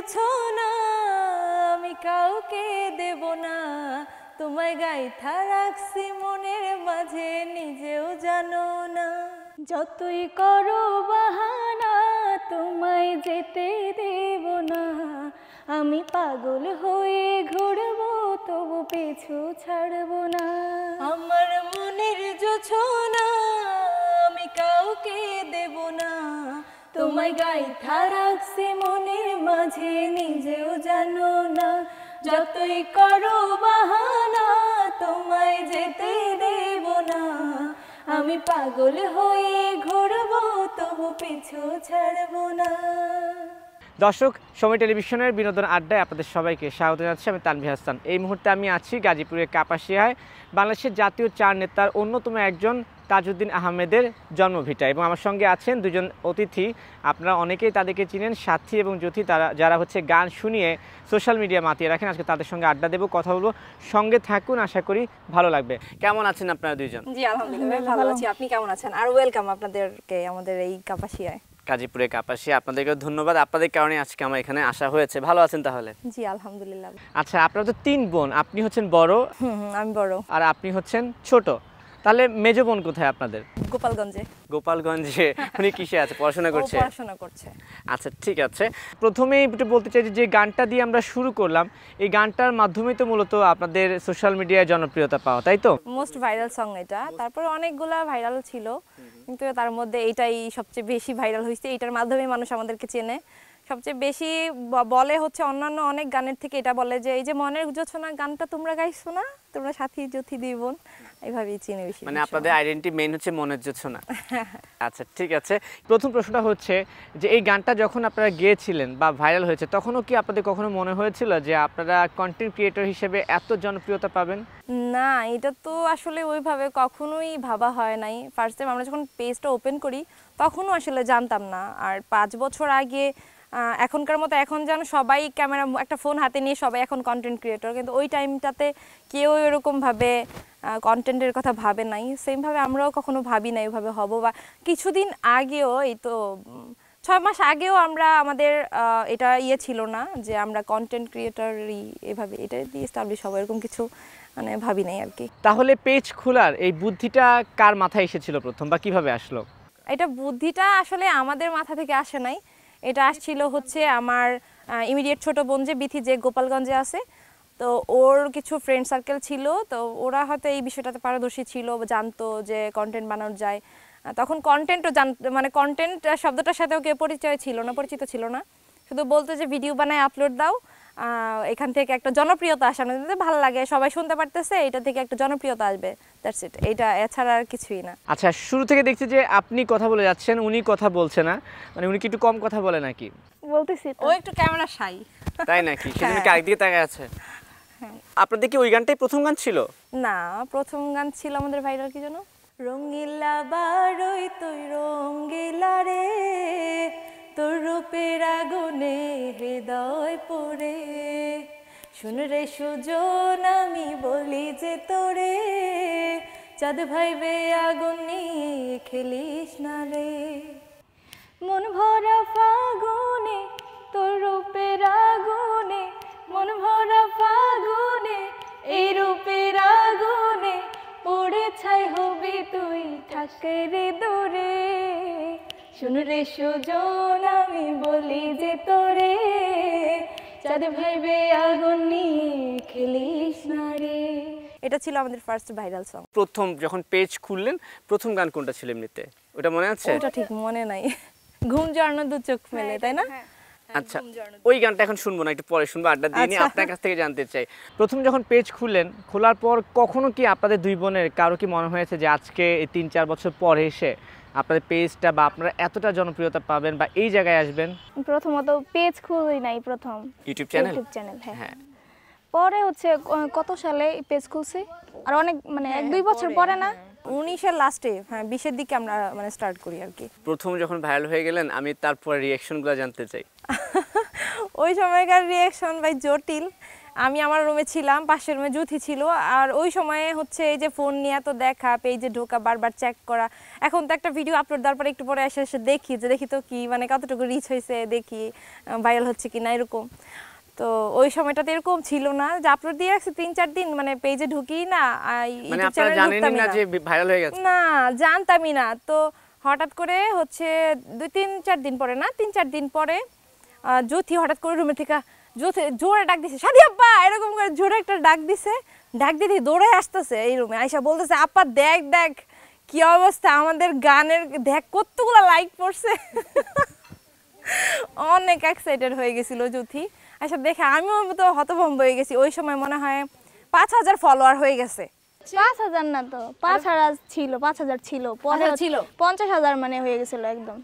জোছনা আমি কাউকে দেব না, তোমায় গাইথা রাখছি মনের মাঝে নিজেও জানো না। যতই করো বাহানা তোমায় যেতে দেব না, আমি পাগল হয়ে ঘুরবো তবু পিছু ছাড়বো না। আমার মনের জোছনা আমি কাউকে দেব না, তোমায় গাইথা রাখছি মনের মাঝে নিজেও জানো না। যতই করো বাহানা তোমায় যেতে দেব না, আমি পাগল হয়ে ঘুরবো তবু পিছু ছাড়বো না। দর্শক, সময় টেলিভিশনের বিনোদন আড্ডায় আপনাদের সবাইকে স্বাগত জানাচ্ছি। আমি তানভীর হাসান। এই মুহূর্তে আমি আছি গাজীপুরের কাপাসিয়ায় বাংলাদেশের জাতীয় চার নেতার অন্যতম একজন তাজউদ্দিন আহমেদের জন্মভিটা, এবং আমার সঙ্গে আছেন দুজন অতিথি। আপনারা অনেকেই তাদেরকে চিনেন, সাথী এবং জ্যোতি, যারা হচ্ছে গান শুনিয়ে সোশ্যাল মিডিয়া মাতিয়ে রাখেন। আজকে তাদের সঙ্গে আড্ডা দেবো, কথা বলবো। সঙ্গে থাকুন, আশা করি ভালো লাগবে। কেমন আছেন আপনারা দুইজন? জি আলহামদুলিল্লাহ ভালো আছি, আপনি কেমন আছেন? আর ওয়েলকাম আপনাদেরকে আমাদের এই কাপাসিয়ায়, গাজীপুরে কাপাসিয়া। আপনাদেরকে ধন্যবাদ, আপনাদের কারণে আজকে আমার এখানে আসা হয়েছে। ভালো আছেন তাহলে? জি আলহামদুলিল্লাহ। আচ্ছা, আপনারা তো তিন বোন, আপনি হচ্ছেন বড়, আমি বড়, আর আপনি হচ্ছেন ছোট। তাহলে মেজো বোন কোথায় আপনাদের? গোপালগঞ্জে। গোপালগঞ্জে। উনি কিসে আছে, পড়াশোনা করছে? পড়াশোনা করছে। আচ্ছা, ঠিক আছে। প্রথমেই একটু বলতে চাই যে গানটা দিয়ে আমরা শুরু করলাম, এই গানটার মাধ্যমেই তো মূলত আপনাদের সোশ্যাল মিডিয়ায় জনপ্রিয়তা পাওয়া, তাই তো? মোস্ট ভাইরাল সং এটা, তারপরে অনেকগুলা ভাইরাল ছিল, কিন্তু তার মধ্যে এইটাই সবচেয়ে বেশি ভাইরাল হয়েছে। এটার মাধ্যমে মানুষ আমাদেরকে চেনে সবচেয়ে বেশি। বলে হচ্ছে অন্যান্য অনেক গানের থেকে এটা বলে যে এই যে মনের জোছনা গানটা তোমরা গাইছো না, তোমরা সাথী জ্যোতি দুই বোন, এইভাবেই চিনে বেশি। মানে আপনাদের আইডেন্টিটি মেইন হচ্ছে মনের জোছনা। আচ্ছা, ঠিক আছে। প্রথম প্রশ্নটা হচ্ছে যে এই গানটা যখন আপনারা গেয়েছিলেন বা ভাইরাল হয়েছে, তখনও কি আপনাদের কখনো মনে হয়েছিল যে আপনারা কন্টেন্ট ক্রিয়েটর হিসেবে এত জনপ্রিয়তা পাবেন? না, এটা তো আসলে ওইভাবে কখনোই ভাবা হয় নাই। ফার্স্ট টাইম আমরা যখন পেজটা ওপেন করি তখনও আসলে জানতাম না। আর 5 বছর আগে এখনকার মতো এখন যেন সবাই ক্যামেরা, একটা ফোন হাতে নিয়ে সবাই এখন কন্টেন্ট ক্রিয়েটর, কিন্তু ওই টাইমটাতে কেউ এরকমভাবে কন্টেন্টের কথা ভাবে নাই। সেমভাবে আমরাও কখনো ভাবি নাই ওইভাবে হব। বা কিছুদিন আগেও, এই তো 6 মাস আগেও আমরা আমাদের এটা ছিল না যে আমরা কন্টেন্ট ক্রিয়েটরই এভাবে এটা দিয়ে এস্টাবলিশ হবো, এরকম কিছু মানে ভাবি নাই আর কি। তাহলে পেজ খোলার এই বুদ্ধিটা কার মাথায় এসেছিল প্রথম, বা কিভাবে আসলো? এটা বুদ্ধিটা আসলে আমাদের মাথা থেকে আসে নাই, এটা আসছিল হচ্ছে আমার ইমিডিয়েট ছোট বোন যে বিথি, যে গোপালগঞ্জে আছে। তো ওর কিছু ফ্রেন্ড সার্কেল ছিল, তো ওরা হয়তো এই বিষয়টাতে পারদর্শী ছিল, জানতো যে কন্টেন্ট বানানো যায়। তখন কন্টেন্টও মানে কন্টেন্ট শব্দটার সাথেও কেউ পরিচিত ছিল না। শুধু বলতো যে ভিডিও বানায় আপলোড দাও, এখান থেকে একটা জনপ্রিয়তা আসানো, ভালো লাগে, সবাই শুনতে পারতেছে, এটা থেকে একটা জনপ্রিয়তা আসবে, দ্যাটস ইট। এটা এছাড়া আর কিছুই না। আচ্ছা, শুরু থেকে দেখছি যে আপনি কথা বলে যাচ্ছেন, উনি কথা বলছে না, মানে উনি কি একটু কম কথা বলে নাকি? বলতেছি ও একটু ক্যামেরা শাই। তাই নাকি? সেজন্য কি আরেকদিকে তাকায় আছে? আপনাদের কি ওই গানটাই প্রথম গান ছিল? না, প্রথম গান ছিল আমাদের ভাইরাল কি জানো, রঙিলা বারই তুই রঙিলা রে, তোর রূপের আগুনে হৃদয় পড়ে, শুন রে সুজন আমি বলি যে তোরে, চাঁদ ভাইবে আগুন নিয়ে খেলিস না রে, মন ভরা ফাগুনে তোর রূপের আগুনে, মন ভরা ফাগুনে এই রূপের আগুনে, পড়ে ছাই হবি তুই থাকে রে দূরে, শুন রে সুজন আমি বলি যে তোরে, চাঁদ ভাইবে আগুন নিয়ে খেলিস না রে। এটা ছিল আমাদের ফার্স্ট ভাইরাল সং। প্রথম যখন পেজ খুললেন, প্রথম গান কোনটা ছিল এমনিতে, ওটা মনে আছে? ওটা ঠিক মনে নাই, ঘুম জড়ানো দু চোখ মেলে, তাই না? আচ্ছা, ওই গানটা এখন শুনবো না, একটু পরে শুনবো, আড্ডা দিয়ে নিয়ে আপনার কাছ থেকে জানতে চাই। প্রথম যখন পেজ খুললেন, খোলার পর কখনো কি আপনাদের দুই বোনের কারো কি মনে হয়েছে যে আজকে এই 3-4 বছর পরে এসে আপনাদের পেজটা বা আপনারা এতটা জনপ্রিয়তা পাবেন বা এই জায়গায় আসবেন? প্রথমত পেজ খুলি নাই, প্রথম ইউটিউব চ্যানেল। হ্যাঁ। পরে হচ্ছে কত সালে পেজ খুলছি, আর অনেক মানে 1-2 বছর পরে না, 19-এর লাস্টে, হ্যাঁ 20-এর দিকে আমরা মানে স্টার্ট করি আর কি। প্রথম যখন ভাইরাল হয়ে গেলেন, আমি তারপর রিঅ্যাকশনগুলো জানতে চাই। ওই সময়কার রিঅ্যাকশন ভাই জটিল, আমি আমার রুমে ছিলাম, পাশের রুমে জুথি ছিল। আর ওই সময়ে হচ্ছে এই যে ফোন নিয়ে তো দেখা, পেজে ঢোকা, বারবার চেক করা। এখন তো একটা ভিডিও আপলোড দেওয়ার পরে একটু পরে এসে এসে দেখি যে দেখি তো কি মানে কতটুকু রিচ হয়েছে, দেখি ভাইরাল হচ্ছে কি না এরকম। তো ওই সময়টাতে এরকম ছিল না যে আপলোড দিয়ে রাখছি 3-4 দিন মানে পেজে ঢুকি না, মানে ইউটিউব আপনারা চ্যানেলে জানেনই ঢুকতামই না না। যে ভাইরাল হয়ে গেছে? না, জানতামই না। তো হঠাৎ করে হচ্ছে 2-3-4 দিন পরে, না 3-4 দিন পরে জ্যোতি হঠাৎ করে রুমে থেকে জোরে ডাক দিছে, সাদি আব্বা, এরকম করে জোরে একটা ডাক দিছে। ডাক দিতে দৌড়ে আসতেছে এই রুমে, আইসা বলতেছে আপা দেখ দেখ কি অবস্থা, আমাদের গানের দেখ কতগুলো লাইক পড়ছে। অনেক এক্সাইটেড হয়ে গেছিল জ্যোতি। আইসা দেখে আমিও তো হতভম্ব হয়ে গেছি। ওই সময় মনে হয় 5000 ফলোয়ার হয়ে গেছে। 5000 না তো 5000 ছিল, 5000 ছিল, পরে ছিল 50000 মানে হয়ে গেছিল একদম।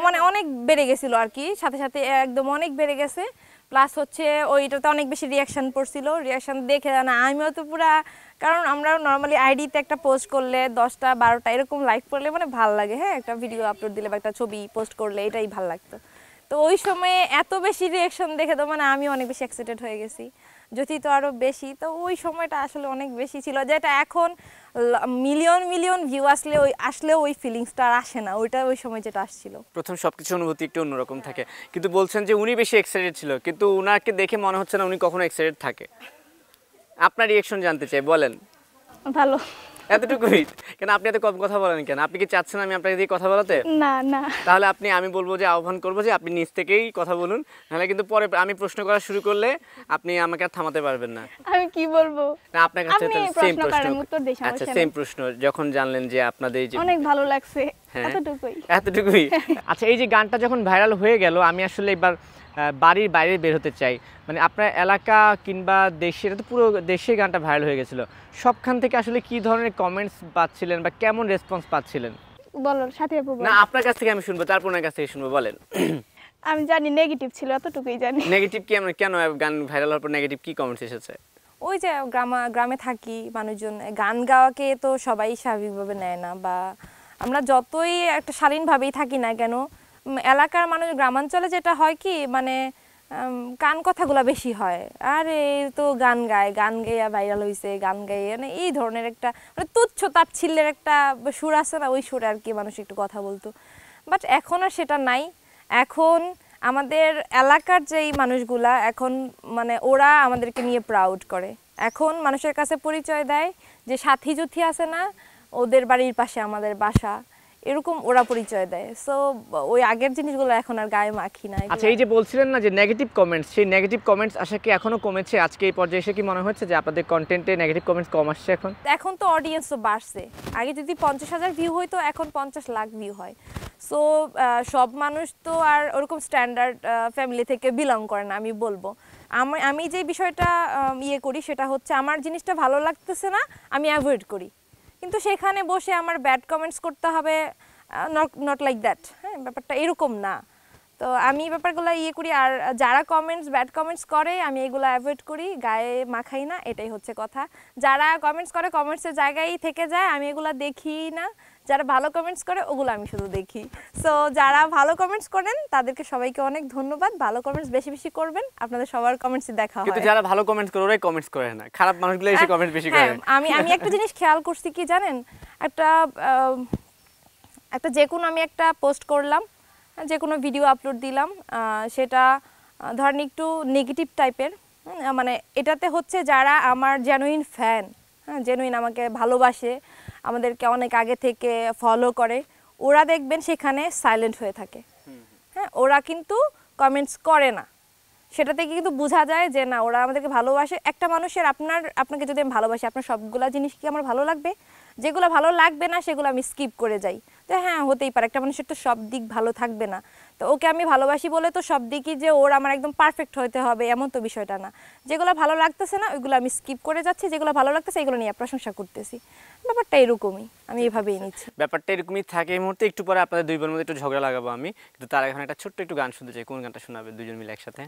মানে অনেক বেড়ে গেছিল আর কি, সাথে সাথে একদম অনেক বেড়ে গেছে। প্লাস হচ্ছে ওইটাতে অনেক বেশি রিয়াকশন পড়ছিল, রিয়াকশন দেখে না আমিও তো পুরা, কারণ আমরা নর্মালি আইডিতে একটা পোস্ট করলে 10টা 12টা এরকম লাইক পড়লে মানে ভালো লাগে, হ্যাঁ একটা ভিডিও আপলোড দিলে বা একটা ছবি পোস্ট করলে এটাই ভালো লাগতো। তো ওই সময়ে এত বেশি রিয়াকশন দেখে তো মানে আমি অনেক বেশি এক্সাইটেড হয়ে গেছি, যদি তো আরও বেশি। তো ওই সময়টা আসলে অনেক বেশি ছিল, যেটা এখন মিলিয়ন মিলিয়ন ভিউ আসলে ওই ফিলিংসটা আর আসে না, ওইটা ওই সময় যেটা আসছিল। প্রথম সবকিছু অনুভূতি একটু অন্যরকম থাকে, কিন্তু বলছেন যে উনি বেশি এক্সাইটেড ছিল, কিন্তু উনাকে দেখে মনে হচ্ছে না উনি কখনো এক্সাইটেড থাকে। আপনার রিয়াকশন জানতে চাই, বলেন। ভালো। এতটুকুই? কেন আপনি এত কম কথা বলেন কেন? আপনি কি চাচ্ছেন আমি আপনাকে দিয়ে কথা বলাতে? না না, তাহলে আমি বলবো যে আহ্বান করবো যে আপনি নিজ থেকেই কথা বলুন, নাহলে কিন্তু পরে আমি প্রশ্ন করা শুরু করলে আপনি আমাকে আর থামাতে পারবেন না। আমি কি বলবো? না, আপনার কাছে আপনি সেম প্রশ্ন প্রশ্ন। করেন, উত্তর দিই, সমস্যা আচ্ছা, নেই। সেম প্রশ্ন। যখন জানলেন যে আপনাদের এই যে অনেক ভালো লাগছে, হ্যাঁ, এতটুকুই। এতটুকুই? আচ্ছা, এই যে গানটা যখন ভাইরাল হয়ে গেল, আমি আসলে এবার বাড়ির বাইরে বের হতে চাই। মানে আপনার এলাকা কিংবা দেশে, এটা তো পুরো দেশে গানটা ভাইরাল হয়ে গেছিলো, সবখান থেকে আসলে কি ধরনের কমেন্টস পাচ্ছিলেন বা কেমন রেসপন্স পাচ্ছিলেন? বলো সাথী আপু, না, আপনার কাছ থেকে আমি শুনবো, তারপর ওনার কাছ থেকে শুনবো, বলেন। আমি জানি নেগেটিভ ছিল, এতটুকুই জানি। নেগেটিভ কি? কেন গান ভাইরাল হওয়ার পর নেগেটিভ কি কমেন্টস এসেছে? ওই যে গ্রামে থাকি, মানুষজন গান গাওয়াকে তো সবাই স্বাভাবিকভাবে নেয় না, বা আমরা যতই একটা শালীনভাবেই থাকি না কেন, এলাকার মানুষ গ্রামাঞ্চলে যেটা হয় কি মানে গান কথাগুলো বেশি হয়, আরে তো গান গাইয়া ভাইরাল হয়েছে, গান গাইয়ে মানে এই ধরনের একটা মানে তুচ্ছ তাচ্ছিল্যের একটা সুর আছে না, ওই সুরে আর কি মানুষ একটু কথা বলতো। বাট এখন আর সেটা নাই। এখন আমাদের এলাকার যেই মানুষগুলা এখন মানে ওরা আমাদেরকে নিয়ে প্রাউড করে, এখন মানুষের কাছে পরিচয় দেয় যে সাথী জুথি আছে না, ওদের বাড়ির পাশে আমাদের বাসা, এরকম ওরা পরিচয় দেয়। সো ওই আগের জিনিসগুলো এখন আর গায়ে মাখি না। আচ্ছা, এই যে বলছিলেন না যে নেগেটিভ কমেন্টস, সেই নেগেটিভ কমেন্টস আসা কি এখনো কমেছে? আজকে এই পর্যায়ে এসে কি মনে হচ্ছে যে আপনাদের কন্টেন্টে নেগেটিভ কমেন্টস কম আসছে এখন? এখন তো অডিয়েন্স তো বাড়ছে, আগে যদি 50,000 ভিউ হইতো এখন 50 লাখ ভিউ হয়। সো সব মানুষ তো আর ওরকম স্ট্যান্ডার্ড ফ্যামিলি থেকে বিলং করে না, আমি বলবো। আমি যে বিষয়টা ইয়ে করি সেটা হচ্ছে আমার জিনিসটা ভালো লাগতেছে না, আমি অ্যাভয়েড করি, কিন্তু সেখানে বসে আমার ব্যাড কমেন্টস করতে হবে, নট লাইক দ্যাট, হ্যাঁ ব্যাপারটা এরকম না। তো আমি ব্যাপারগুলো ইয়ে করি, আর যারা ব্যাড কমেন্টস করে আমি এগুলো অ্যাভয়েড করি, গায়ে মাখাই না, এটাই হচ্ছে কথা। যারা কমেন্টস করে কমেন্টসের জায়গায় থেকে যায়, আমি এগুলো দেখি না। যারা ভালো কমেন্টস করে ওগুলো আমি শুধু দেখি। সো যারা ভালো কমেন্টস করেন তাদেরকে সবাইকে অনেক ধন্যবাদ, ভালো কমেন্টস বেশি বেশি করবেন, আপনাদের সবার কমেন্টসই দেখা হয়। কিন্তু যারা ভালো কমেন্টস করে ওরাই কমেন্টস করে না, খারাপ মানুষগুলো এসে কমেন্টস বেশি করে। আমি একটা জিনিস খেয়াল করছি কি জানেন, একটা যে কোনো আমি একটা পোস্ট করলাম, যে কোনো ভিডিও আপলোড দিলাম, সেটা ধরেন একটু নেগেটিভ টাইপের, মানে এটাতে হচ্ছে যারা আমার জেনুইন ফ্যান, হ্যাঁ জেনুইন আমাকে ভালোবাসে, আমাদেরকে অনেক আগে থেকে ফলো করে, ওরা দেখবেন সেখানে সাইলেন্ট হয়ে থাকে, হ্যাঁ ওরা কিন্তু কমেন্টস করে না। সেটা থেকে কিন্তু বোঝা যায় যে না ওরা আমাদেরকে ভালোবাসে। একটা মানুষের আপনাকে যদি আমি ভালোবাসি, আপনার সবগুলা জিনিস কি আমার ভালো লাগবে? যেগুলো ভালো লাগবে না সেগুলো আমি স্কিপ করে যাই। তো হ্যাঁ হতেই পারে একটা মানুষের তো সব দিক ভালো থাকবে না, তো ওকে আমি ভালোবাসি বলে তো সব দিকই যে ওর আমার একদম পারফেক্ট হতে হবে এমন তো বিষয়টা না। যেগুলো ভালো লাগতেছে না ওইগুলো আমি স্কিপ করে যাচ্ছি, যেগুলো ভালো লাগতেছে এগুলো নিয়ে প্রশংসা করতেছি। ব্যাপারটা এরকমই, আমি এভাবেই নিচ্ছি। ব্যাপারটা এরকমই থাকে। এই মুহূর্তে একটু পরে আপনাদের দুই বোনের মধ্যে একটু ঝগড়া লাগাবো আমি, কিন্তু তার এখন একটা ছোট্ট একটু গান শুনতে চাই। কোন গানটা শোনাবে দুজন মিলে একসাথে?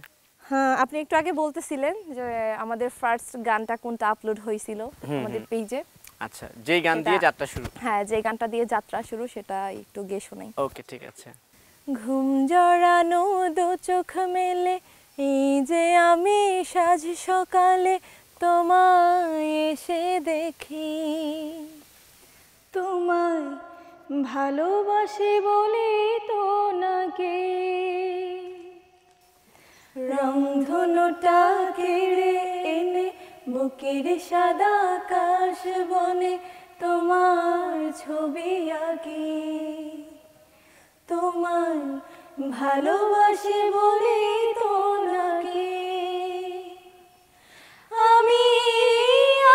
হ্যাঁ, আপনি একটু আগে বলতেছিলেন যে আমাদের ফার্স্ট গানটা কোনটা আপলোড হয়েছিল আমাদের পেজে। আচ্ছা, যেই গান দিয়ে যাত্রা শুরু। হ্যাঁ, যে গানটা দিয়ে যাত্রা শুরু সেটা একটু গেয়ে শোনাই। ওকে, ঠিক আছে। ঘুম জড়ানো দু চোখ মেলে এই যে আমি সাজ সকালে তোমায় এসে দেখি, তোমায় ভালোবাসে বলে তো নাকি রংধনুটা কেড়ে এনে বুকের সাদা আকাশ বনে তোমার ছবি আঁকি, তোমায় ভালোবাসে বলে তো নাকি আমি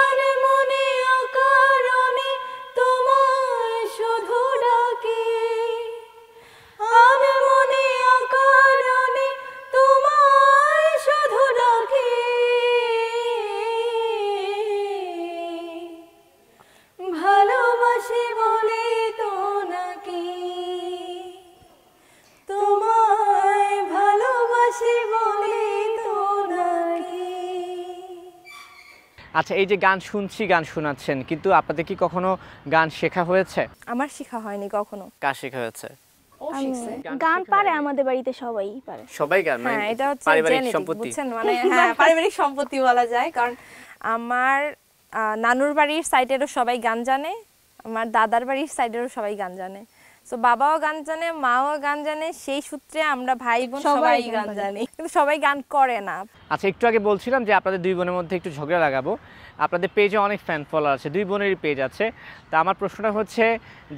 আর মনে অকারণে তোমায় শুধু ডাকি, আর মনে অকারণে তোমায় শুধু ডাকি, ভালোবাসি বলে তো নাকি, তোমায় ভালোবাসি বলে তো নাকি। আচ্ছা, এই যে গান শুনছি, গান শোনাচ্ছেন, কিন্তু আপনাদের কি কখনো গান শেখা হয়েছে? আমার শেখা হয়নি কখনো। কার শেখা হয়েছে? গান পারে আমাদের বাড়িতে সবাই পারে। সবাই গান, মানে হ্যাঁ, এটা হচ্ছে পারিবারিক genetic, সম্পত্তি। বুঝছেন, মানে হ্যাঁ পারিবারিক সম্পত্তি বলা যায়। কারণ আমার নানুর বাড়ির সাইডেরও সবাই গান জানে, আমার দাদার বাড়ির সাইডেরও সবাই গান জানে, তো বাবাও গান জানে, মাও গান জানে, সেই সূত্রে আমরা ভাই বোন সবাই গান জানি, কিন্তু সবাই গান করে না। আচ্ছা, একটু আগে বলছিলাম যে আপনাদের দুই বোনের মধ্যে একটু ঝগড়া লাগাবো। আপনাদের পেজে অনেক ফ্যান ফলোয়ার আছে, দুই বোনেরই পেজ আছে। তা আমার প্রশ্নটা হচ্ছে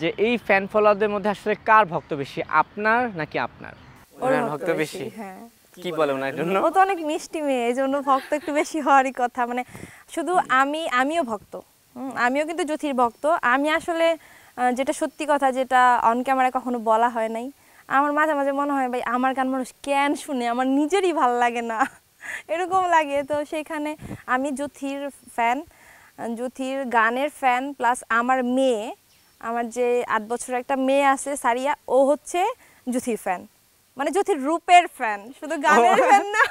যে এই ফ্যান ফলোয়ারদের মধ্যে আসলে কার ভক্ত বেশি, আপনার নাকি আপনার? ওর ওনার ভক্ত ভক্ত বেশি? হ্যাঁ। কি বলে ওনার জন্য? ও তো অনেক মিষ্টি মেয়ে, এই জন্য ভক্ত একটু বেশি হওয়ারই কথা। মানে শুধু আমিও ভক্ত, আমিও কিন্তু জ্যোতির ভক্ত। আমি আসলে যেটা সত্যি কথা, যেটা অন ক্যামেরায় কখনো বলা হয় নাই, আমার মাঝে মাঝে মনে হয় ভাই আমার গান মানুষ কেন শুনে, আমার নিজেরই ভাল লাগে না, এরকম লাগে। তো সেইখানে আমি জ্যোতির ফ্যান, জ্যোতির গানের ফ্যান, প্লাস আমার মেয়ে, আমার যে 8 বছরের একটা মেয়ে আছে সারিয়া, ও হচ্ছে জ্যোতির ফ্যান, মানে জ্যোতির রূপের ফ্যান, শুধু গানের ফ্যান না।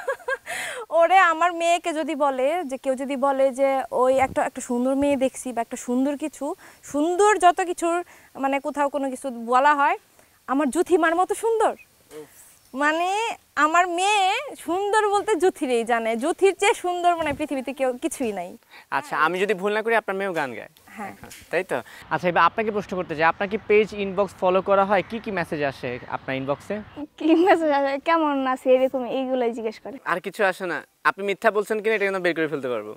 ওরে আমার মেয়েকে যদি বলে যে, কেউ যদি বলে যে ওই একটা সুন্দর মেয়ে দেখছি, বা একটা সুন্দর কিছু, সুন্দর যত কিছুর মানে কোথাও কোনো কিছু বলা হয়, আমার জ্যোতিমার মতো সুন্দর, মানে আমার মেয়ে সুন্দর বলতে জ্যোতিরই জানে, জ্যোতির চেয়ে সুন্দর মানে পৃথিবীতে কেউ কিছুই নাই। আচ্ছা, আমি যদি ভুল না করি আপনার মেয়েও গান গায়? হ্যাঁ। তাই তো। আচ্ছা, এবার আপনাকে প্রশ্ন করতে চাই, আপনার কি পেজ ইনবক্স ফলো করা হয়? কি কি মেসেজ আসে আপনার ইনবক্সে? কি মেসেজ আসে, কেমন আছে, এরকম এইগুলাই জিজ্ঞেস করে। আর কিছু আসে না? আপনি মিথ্যা বলছেন কিনা এটা কিন্তু বের করে ফেলতে পারবো।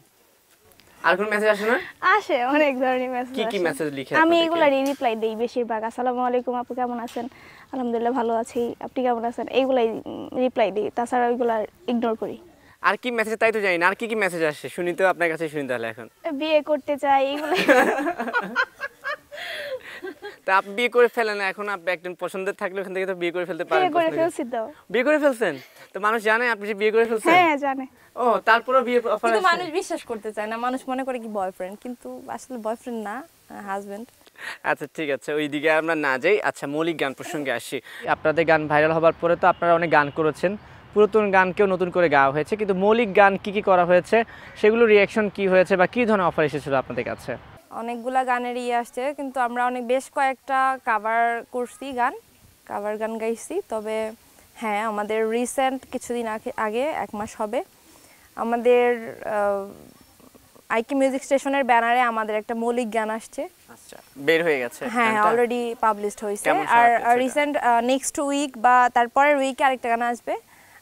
আর কোনো মেসেজ আসে না? আসে অনেক ধরনের মেসেজ। কি কি মেসেজ লিখে আমি আপনাদেরকে? এগুলারই রিপ্লাই দেই বেশিরভাগ। আসসালামু আলাইকুম আপু, কেমন আছেন? আলহামদুলিল্লাহ ভালো আছি, আপনি কেমন আছেন? এইগুলাই রিপ্লাই দিই, তাছাড়া ওইগুলা ইগনোর করি। আর কি মেসেজ তাই তো জানি না, আর কি কি মেসেজ আসে শুনি তো, আপনার কাছে শুনি তাহলে এখন। বিয়ে করতে চাই, এইগুলাই। তা আপনি বিয়ে করে ফেলেন, এখন আপনি একজন পছন্দের থাকলে ওখান থেকে তো বিয়ে করে ফেলতে পারেন। বিয়ে করে ফেলছি তো। বিয়ে করে ফেলছেন? তো মানুষ জানে আপনি যে বিয়ে করে ফেলছেন? হ্যাঁ জানে। ও, তারপরেও বিয়ে অফার কিন্তু আসে? মানুষ বিশ্বাস করতে চায় না, মানুষ মনে করে কি বয়ফ্রেন্ড, কিন্তু আসলে বয়ফ্রেন্ড না, হাজবেন্ড। আচ্ছা ঠিক আছে, ওই দিকে আমরা না যাই। আচ্ছা, মৌলিক গান প্রসঙ্গে আসি। আপনাদের গান ভাইরাল হবার পরে তো আপনারা অনেক গান করেছেন, পুরাতন গানকেও নতুন করে গাওয়া হয়েছে, কিন্তু মৌলিক গান কি কি করা হয়েছে, সেগুলো রিয়াকশন কি হয়েছে, বা কি ধরনের অফার এসেছিল আপনাদের কাছে? অনেকগুলা গানের আসছে, কিন্তু আমরা বেশ কয়েকটা কাভার করছি, কাভার গান গাইছি। তবে হ্যাঁ, আমাদের রিসেন্ট কিছুদিন আগে 1 মাস হবে, আমাদের আইকি মিউজিক স্টেশনের ব্যানারে আমাদের একটা মৌলিক গান আসছে। আচ্ছা, বের হয়ে গেছে? হ্যাঁ, অলরেডি পাবলিশড হয়েছে। কেমন আর সাড়া পেয়েছে রিসেন্ট নেক্সট উইক বা তারপরের উইকে আরেকটা গান আসবে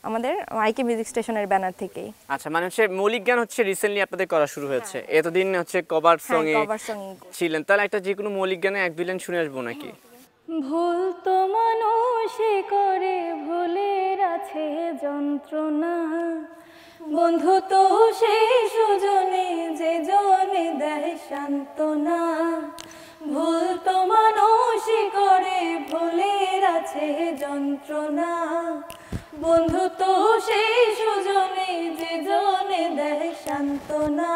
আমাদের আইকি মিউজিক স্টেশনের ব্যানার থেকেই। আচ্ছা, মানে হচ্ছে মৌলিক গান হচ্ছে রিসেন্টলি আপনাদের করা শুরু হয়েছে, এতদিন হচ্ছে কভার সং এ কভার সং ছিলেন। তাহলে একটা যে কোনো মৌলিক গানে 1-2 লাইন শুনে আসবো নাকি? ভুল তো মানুষে করে, ভুলের আছে যন্ত্রণা, বন্ধু তো সেই সুজনে যে জনে দেয় সান্ত্বনা। ভুল তো মানুষে করে, ভুলের আছে যন্ত্রণা, বন্ধু তো সেই সুজনে যে জনে দেয় সান্ত্বনা।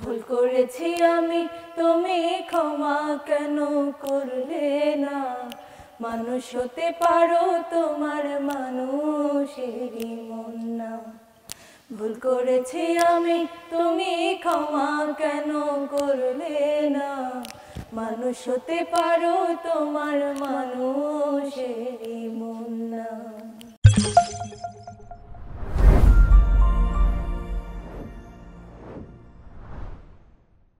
ভুল করেছি আমি, তুমি ক্ষমা কেন করলে না? মানুষ হতে পারো, তোমার মানুষেরই মন না। ভুল করেছি আমি, তুমি ক্ষমা কেন করলে না? মানুষ হতে পারো, তোমার মানুষেরই মন না।